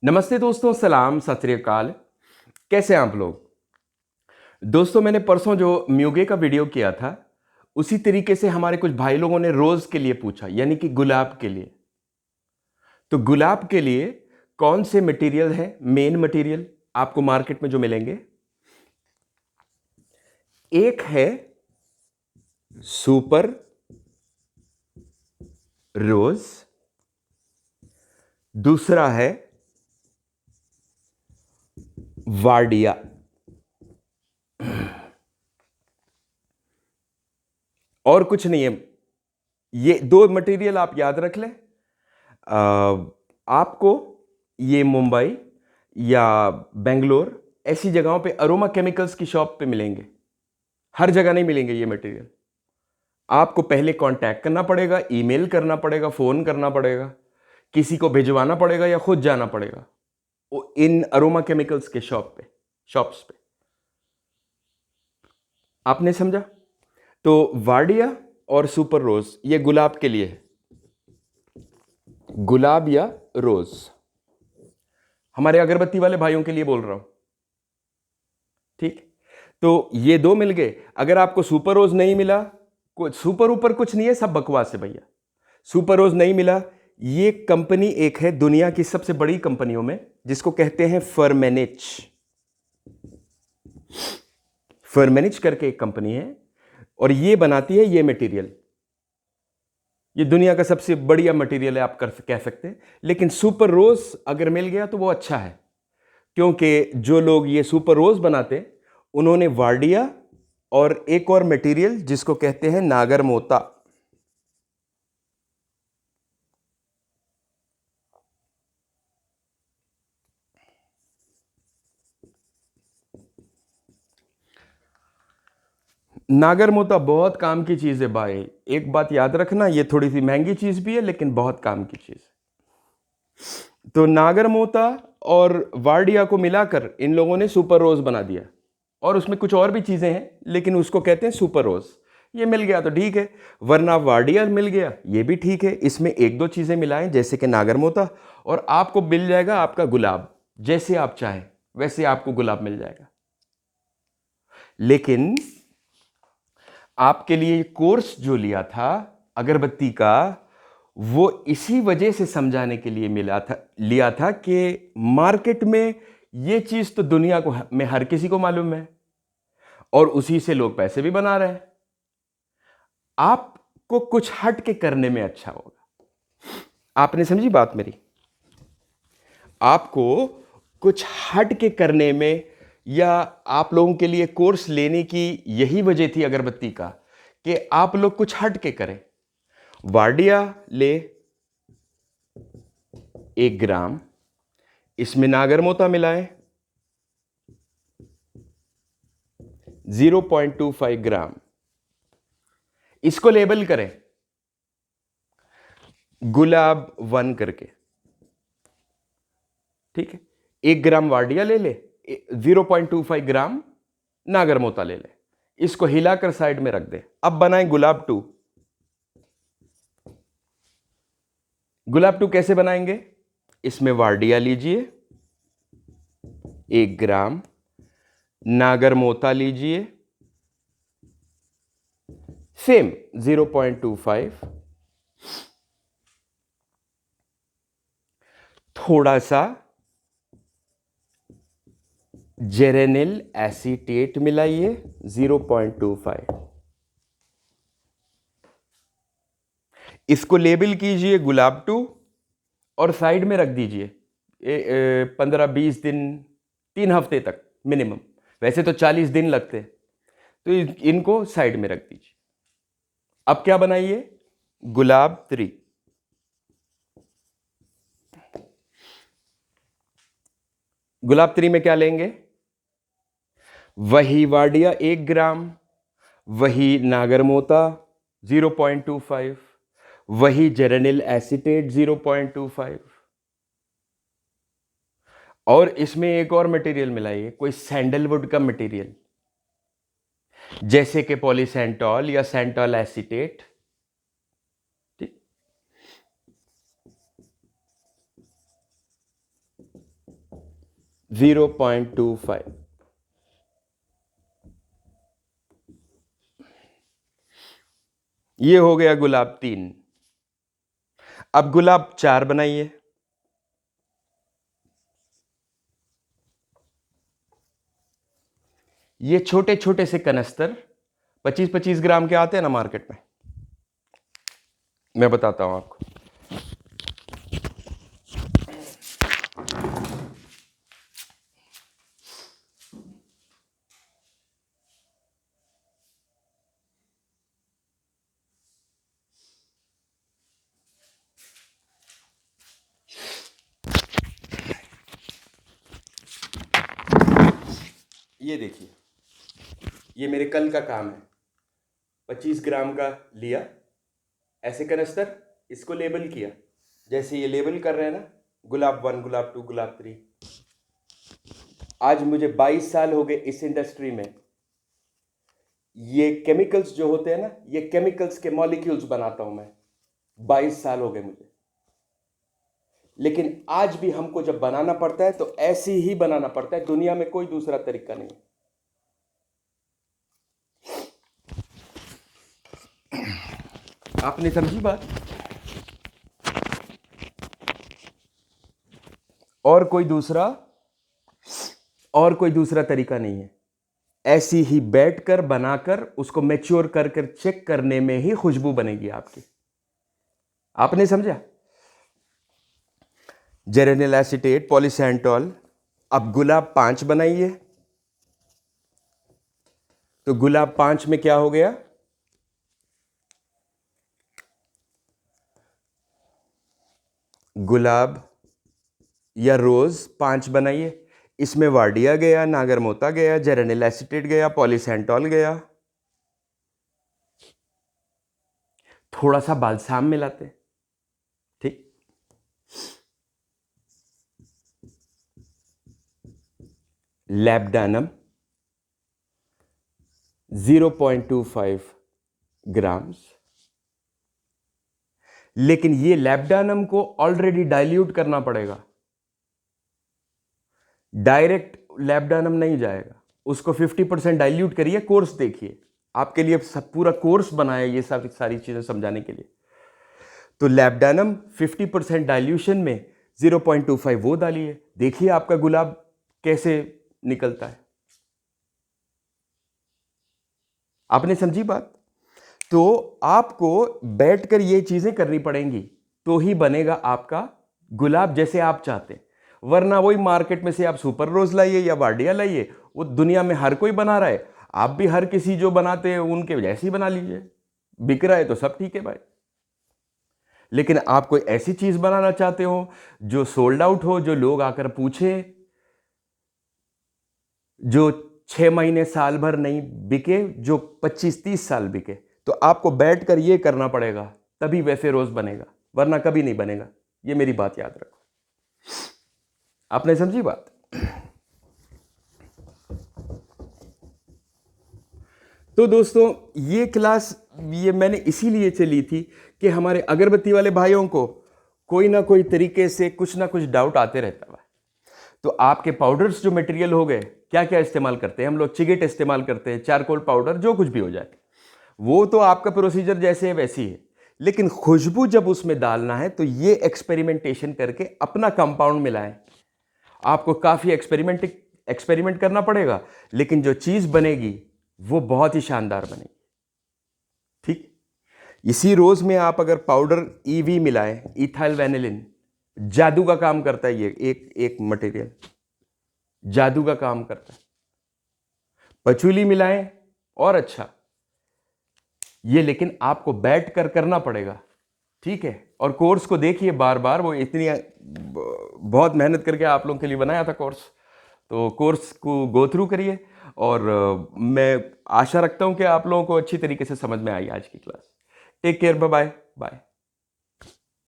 नमस्ते दोस्तों, सलाम, सत श्री अकाल। कैसे हैं आप लोग? दोस्तों, मैंने परसों जो म्यूगे का वीडियो किया था, उसी तरीके से हमारे कुछ भाई लोगों ने रोज़ के लिए पूछा, यानी कि गुलाब के लिए। तो गुलाब के लिए कौन से मटेरियल हैं, मेन मटेरियल आपको मार्केट में जो मिलेंगे? एक है सुपर रोज, दूसरा है वार्डिया। और कुछ नहीं है। ये दो मटेरियल आप याद रख लें। आपको ये मुंबई या बेंगलोर ऐसी जगहों पे अरोमा केमिकल्स की शॉप पे मिलेंगे। हर जगह नहीं मिलेंगे ये मटेरियल। आपको पहले कांटेक्ट करना पड़ेगा, ईमेल करना पड़ेगा, फोन करना पड़ेगा, किसी को भिजवाना पड़ेगा या खुद जाना पड़ेगा इन अरोमा केमिकल्स के शॉप्स पे। आपने समझा? तो वार्डिया और सुपर रोज ये गुलाब के लिए है। गुलाब या रोज हमारे अगरबत्ती वाले भाइयों के लिए बोल रहा हूं। ठीक, तो ये दो मिल गए। अगर आपको सुपर रोज नहीं मिला, सुपर ऊपर कुछ नहीं है, सब बकवास है भैया। सुपर रोज नहीं मिला, ये कंपनी एक है दुनिया की सबसे बड़ी कंपनियों में, जिसको कहते हैं फर्मेनिच। फर्मेनिच करके एक कंपनी है और ये बनाती है ये मटेरियल। ये दुनिया का सबसे बढ़िया मटेरियल है, आप कह सकते हैं। लेकिन सुपर रोज अगर मिल गया तो वो अच्छा है, क्योंकि जो लोग ये सुपर रोज बनाते उन्होंने वार्डिया और एक और मटेरियल जिसको कहते हैं नागर मोता, नागर मोता बहुत काम की चीज है भाई। एक बात याद रखना, ये थोड़ी सी महंगी चीज भी है लेकिन बहुत काम की चीज है। तो नागर मोता और वार्डिया को मिलाकर इन लोगों ने सुपर रोज बना दिया, और उसमें कुछ और भी चीजें हैं लेकिन उसको कहते हैं सुपर रोज। ये मिल गया तो ठीक है, वरना वार्डिया मिल गया ये भी ठीक है। इसमें एक दो चीजें मिलाएं जैसे कि नागर मोता, और आपको मिल जाएगा आपका गुलाब। जैसे आप चाहें वैसे आपको गुलाब मिल जाएगा। लेकिन आपके लिए कोर्स जो लिया था अगरबत्ती का, वो इसी वजह से समझाने के लिए लिया था कि मार्केट में ये चीज तो दुनिया को में हर किसी को मालूम है और उसी से लोग पैसे भी बना रहे हैं। आपको कुछ हट के करने में अच्छा होगा। आपने समझी बात मेरी? आपको कुछ हट के करने में, या आप लोगों के लिए कोर्स लेने की यही वजह थी अगरबत्ती का कि आप लोग कुछ हट के करें। वार्डिया ले 1 ग्राम, इसमें नागर मोता मिलाएं 0.25 ग्राम, इसको लेबल करें गुलाब 1 करके। ठीक है, 1 ग्राम वार्डिया ले ले, 0.25 ग्राम नागर मोता ले ले, इसको हिलाकर साइड में रख दे। अब बनाएं गुलाब 2। गुलाब 2 कैसे बनाएंगे? इसमें वार्डिया लीजिए 1 ग्राम, नागर मोता लीजिए सेम 0.25, थोड़ा सा जेरेनिल एसीटेट मिलाइए 0.25, इसको लेबल कीजिए गुलाब 2 और साइड में रख दीजिए 15-20 दिन, 3 हफ्ते तक मिनिमम। वैसे तो 40 दिन लगते, तो इनको साइड में रख दीजिए। अब क्या बनाइए? गुलाब 3। गुलाब 3 में क्या लेंगे? वही वार्डिया 1 ग्राम, वही नागर मोता 0.25, वही जेरेनिल एसीटेट 0.25, और इसमें एक और मटेरियल मिलाइए, कोई सैंडलवुड का मटेरियल जैसे कि पॉलीसेंटॉल या सेंटॉल एसीटेट। ठीक, 0.25। ये हो गया गुलाब 3। अब गुलाब 4 बनाइए। ये छोटे छोटे से कनस्तर 25-25 ग्राम के आते हैं ना मार्केट में, मैं बताता हूं आपको। ये देखिए, ये मेरे कल का काम है। 25 ग्राम का लिया ऐसे कनस्तर, इसको लेबल किया जैसे ये लेबल कर रहे हैं ना, गुलाब 1, गुलाब 2, गुलाब 3। आज मुझे 22 साल हो गए इस इंडस्ट्री में। ये केमिकल्स जो होते हैं ना, ये केमिकल्स के मॉलिक्यूल्स बनाता हूं मैं। 22 साल हो गए मुझे। लेकिन आज भी हमको जब बनाना पड़ता है तो ऐसे ही बनाना पड़ता है, दुनिया में कोई दूसरा तरीका नहीं। आपने समझी बात? और कोई दूसरा तरीका नहीं है। ऐसी ही बैठकर बनाकर उसको मैच्योर कर कर चेक करने में ही खुशबू बनेगी आपकी। आपने समझा? जेरेनिल एसीटेट, पॉलीसैंटोल। अब गुलाब 5 बनाइए। तो गुलाब 5 में क्या हो गया? गुलाब या रोज 5 बनाइए। इसमें वार्डिया गया, नागरमोता गया, जेरेनिल एसीटेट गया, पॉलीसैंटोल गया, थोड़ा सा बालसाम मिलाते। ठीक, लैब्डानम 0.25 ग्राम्स। लेकिन ये लैब्डानम को ऑलरेडी डाइल्यूट करना पड़ेगा। डायरेक्ट लैब्डानम नहीं जाएगा, उसको 50% डाइल्यूट करिए। कोर्स देखिए, आपके लिए सब पूरा कोर्स बनाया ये सब सारी चीजें समझाने के लिए। तो लैब्डानम 50% डाइल्यूशन में 0.25 वो डालिए, देखिए आपका गुलाब कैसे निकलता है। आपने समझी बात? तो आपको बैठकर ये चीजें करनी पड़ेंगी तो ही बनेगा आपका गुलाब जैसे आप चाहते हैं। वरना वही मार्केट में से आप सुपर रोज लाइए या वार्डिया लाइए, वो दुनिया में हर कोई बना रहा है, आप भी हर किसी जो बनाते हैं उनके जैसे ही बना लीजिए। बिक रहा है तो सब ठीक है भाई। लेकिन आप कोई ऐसी चीज बनाना चाहते हो जो सोल्ड आउट हो, जो लोग आकर पूछे, जो 6 महीने साल भर नहीं बिके, जो 25-30 साल बिके, तो आपको बैठकर ये करना पड़ेगा, तभी वैसे रोज बनेगा, वरना कभी नहीं बनेगा। ये मेरी बात याद रखो। आपने समझी बात? तो दोस्तों, ये क्लास ये मैंने इसीलिए चली थी कि हमारे अगरबत्ती वाले भाइयों को कोई ना कोई तरीके से कुछ ना कुछ डाउट आते रहता है। तो आपके पाउडर्स जो मटेरियल हो गए, क्या क्या इस्तेमाल करते हैं हम लोग? चिगेट इस्तेमाल करते हैं, चारकोल पाउडर, जो कुछ भी हो जाए, वो तो आपका प्रोसीजर जैसे है वैसी है। लेकिन खुशबू जब उसमें डालना है तो ये एक्सपेरिमेंटेशन करके अपना कंपाउंड मिलाएं। आपको काफ़ी एक्सपेरिमेंट करना पड़ेगा, लेकिन जो चीज़ बनेगी वो बहुत ही शानदार बनेगी। ठीक, इसी रोज में आप अगर पाउडर ईवी मिलाएं, इथाइल वेनिलिन, जादू का काम करता है। ये एक मटेरियल जादू का काम करता है। पचूली मिलाएं और अच्छा, ये लेकिन आपको बैठ कर करना पड़ेगा। ठीक है, और कोर्स को देखिए बार बार, वो इतनी बहुत मेहनत करके आप लोगों के लिए बनाया था कोर्स, तो कोर्स को गो थ्रू करिए। और मैं आशा रखता हूं कि आप लोगों को अच्छी तरीके से समझ में आई आज की class. Take care, bye bye.